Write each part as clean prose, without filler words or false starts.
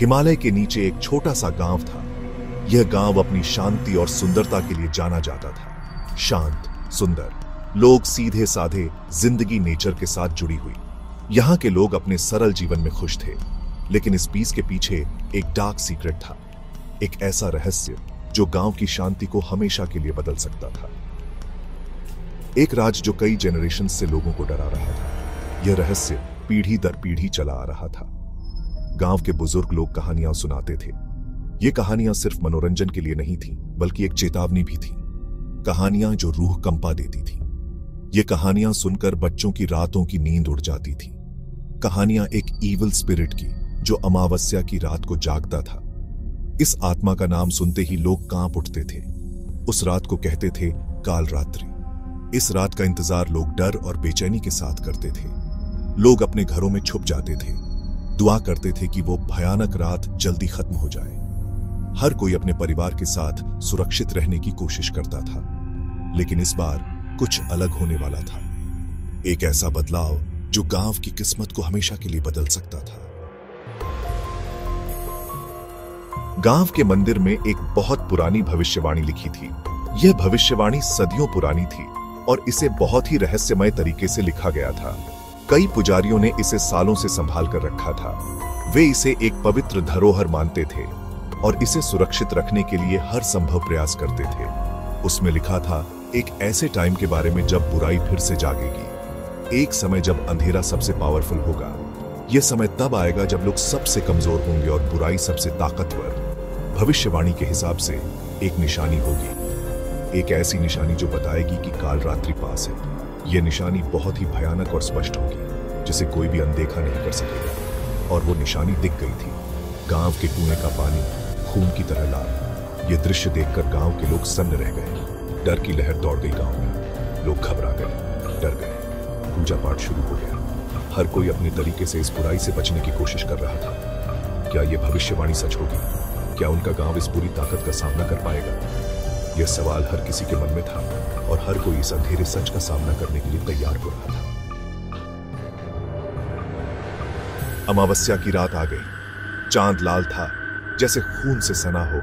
हिमालय के नीचे एक छोटा सा गांव था। यह गांव अपनी शांति और सुंदरता के लिए जाना जाता था। शांत, सुंदर, लोग सीधे साधे, जिंदगी नेचर के साथ जुड़ी हुई। यहाँ के लोग अपने सरल जीवन में खुश थे, लेकिन इस पीस के पीछे एक डार्क सीक्रेट था, एक ऐसा रहस्य जो गांव की शांति को हमेशा के लिए बदल सकता था। एक राज जो कई जनरेशन से लोगों को डरा रहा था। यह रहस्य पीढ़ी दर पीढ़ी चला आ रहा था। गांव के बुजुर्ग लोग कहानियां सुनाते थे। ये कहानियां सिर्फ मनोरंजन के लिए नहीं थी, बल्कि एक चेतावनी भी थी। कहानियां जो रूह कंपा देती थी। ये कहानियां सुनकर बच्चों की रातों की नींद उड़ जाती थी। कहानियां एक ईविल स्पिरिट की, जो अमावस्या की रात को जागता था। इस आत्मा का नाम सुनते ही लोग कांप उठते थे। उस रात को कहते थे काल रात्रि। इस रात का इंतजार लोग डर और बेचैनी के साथ करते थे। लोग अपने घरों में छुप जाते थे, दुआ करते थे कि वो भयानक रात जल्दी खत्म हो जाए। हर कोई अपने परिवार के साथ सुरक्षित रहने की कोशिश करता था, लेकिन इस बार कुछ अलग होने वाला था। एक ऐसा बदलाव जो गांव की किस्मत को हमेशा के लिए बदल सकता था। गांव के मंदिर में एक बहुत पुरानी भविष्यवाणी लिखी थी। यह भविष्यवाणी सदियों पुरानी थी और इसे बहुत ही रहस्यमय तरीके से लिखा गया था। कई पुजारियों ने इसे सालों से संभाल कर रखा था। वे इसे एक पवित्र धरोहर मानते थे और इसे सुरक्षित रखने के लिए हर संभव प्रयास करते थे। उसमें लिखा था एक ऐसे टाइम के बारे में जब बुराई फिर से जागेगी। एक समय जब अंधेरा सबसे पावरफुल होगा। यह समय तब आएगा जब लोग सबसे कमजोर होंगे और बुराई सबसे ताकतवर। भविष्यवाणी के हिसाब से एक निशानी होगी, एक ऐसी निशानी जो बताएगी कि काल रात्रि पास है। यह निशानी बहुत ही भयानक और स्पष्ट होगी, जिसे कोई भी अनदेखा नहीं कर सकेगा। और वो निशानी दिख गई थी। गांव के कुएं का पानी खून की तरह लाल। यह दृश्य देखकर गांव के लोग सन्न रह गए। डर की लहर दौड़ गई गांव में। लोग घबरा गए, डर गए। पूजा पाठ शुरू हो गया। हर कोई अपने तरीके से इस बुराई से बचने की कोशिश कर रहा था। क्या यह भविष्यवाणी सच होगी? क्या उनका गांव इस बुरी ताकत का सामना कर पाएगा? यह सवाल हर किसी के मन में था और हर कोई इस अंधेरे सच का सामना करने के लिए तैयार हो रहा था। अमावस्या की रात आ गई। चांद लाल था, जैसे खून से सना हो।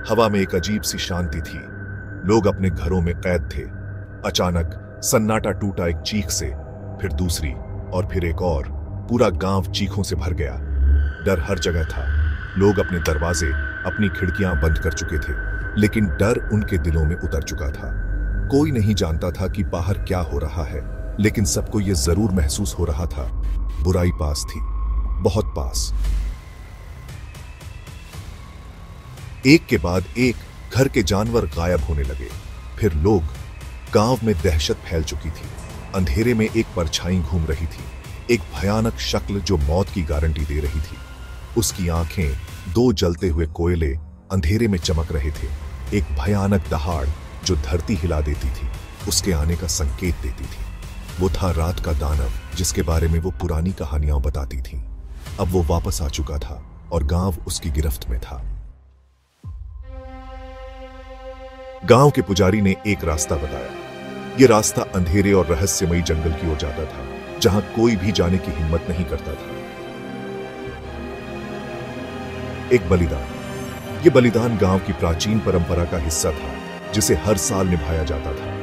हवा में एक अजीब सी शांति थी। लोग अपने घरों में कैद थे। अचानक सन्नाटा टूटा, एक चीख से, फिर दूसरी और फिर एक और। पूरा गांव चीखों से भर गया। डर हर जगह था। लोग अपने दरवाजे, अपनी खिड़कियां बंद कर चुके थे, लेकिन डर उनके दिलों में उतर चुका था। कोई नहीं जानता था कि बाहर क्या हो रहा है, लेकिन सबको यह जरूर महसूस हो रहा था, बुराई पास थी, बहुत पास। एक के बाद एक घर के जानवर गायब होने लगे। फिर लोग। गांव में दहशत फैल चुकी थी। अंधेरे में एक परछाई घूम रही थी, एक भयानक शक्ल जो मौत की गारंटी दे रही थी। उसकी आंखें, दो जलते हुए कोयले, अंधेरे में चमक रहे थे। एक भयानक दहाड़ जो धरती हिला देती थी, उसके आने का संकेत देती थी। वो था रात का दानव, जिसके बारे में वो पुरानी कहानियां बताती थी। अब वो वापस आ चुका था और गांव उसकी गिरफ्त में था। गांव के पुजारी ने एक रास्ता बताया। यह रास्ता अंधेरे और रहस्यमयी जंगल की ओर जाता था, जहां कोई भी जाने की हिम्मत नहीं करता था। एक बलिदान। यह बलिदान गांव की प्राचीन परंपरा का हिस्सा था, जिसे हर साल निभाया जाता था।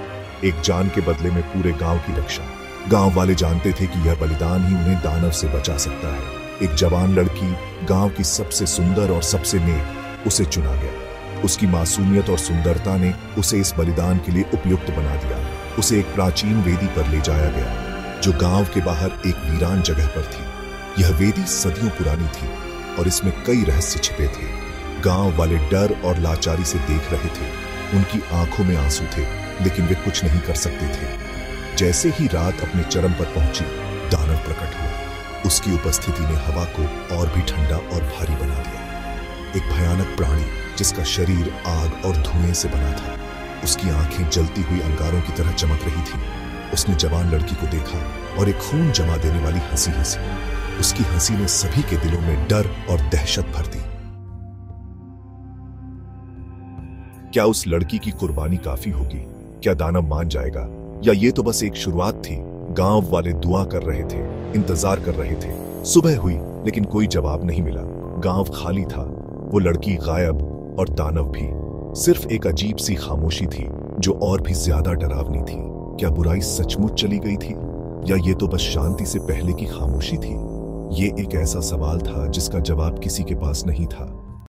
एक जान के बदले में पूरे गांव की रक्षा। गांव वाले जानते थे कि यह बलिदान ही उन्हें दानव से बचा सकता है। एक जवान लड़की, गांव की सबसे सुंदर और सबसे नेक, उसे चुना गया। उसकी मासूमियत और सुंदरता ने उसे इस बलिदान के लिए उपयुक्त बना दिया। उसे एक प्राचीन वेदी पर ले जाया गया, जो गांव के बाहर एक वीरान जगह पर थी। यह वेदी सदियों पुरानी थी और इसमें कई रहस्य छिपे थे। गांव वाले डर और लाचारी से देख रहे थे। उनकी आंखों में आंसू थे, लेकिन वे कुछ नहीं कर सकते थे। जैसे ही रात अपने चरम पर पहुंची, दानव प्रकट हुआ। उसकी उपस्थिति ने हवा को और भी ठंडा और भारी बना दिया। एक भयानक प्राणी, जिसका शरीर आग और धुएं से बना था। उसकी आंखें जलती हुई अंगारों की तरह चमक रही थी। उसने जवान लड़की को देखा और एक खून जमा देने वाली हंसी हंसी। उसकी हंसी ने सभी के दिलों में डर और दहशत भर दी। क्या उस लड़की की कुर्बानी काफी होगी? क्या दानव मान जाएगा, या ये तो बस एक शुरुआत थी? गांव वाले दुआ कर रहे थे, इंतजार कर रहे थे। सुबह हुई, लेकिन कोई जवाब नहीं मिला। गांव खाली था, वो लड़की गायब और दानव भी। सिर्फ एक अजीब सी खामोशी थी जो और भी ज्यादा डरावनी थी। क्या बुराई सचमुच चली गई थी या ये तो बस शांति से पहले की खामोशी थी? ये एक ऐसा सवाल था जिसका जवाब किसी के पास नहीं था।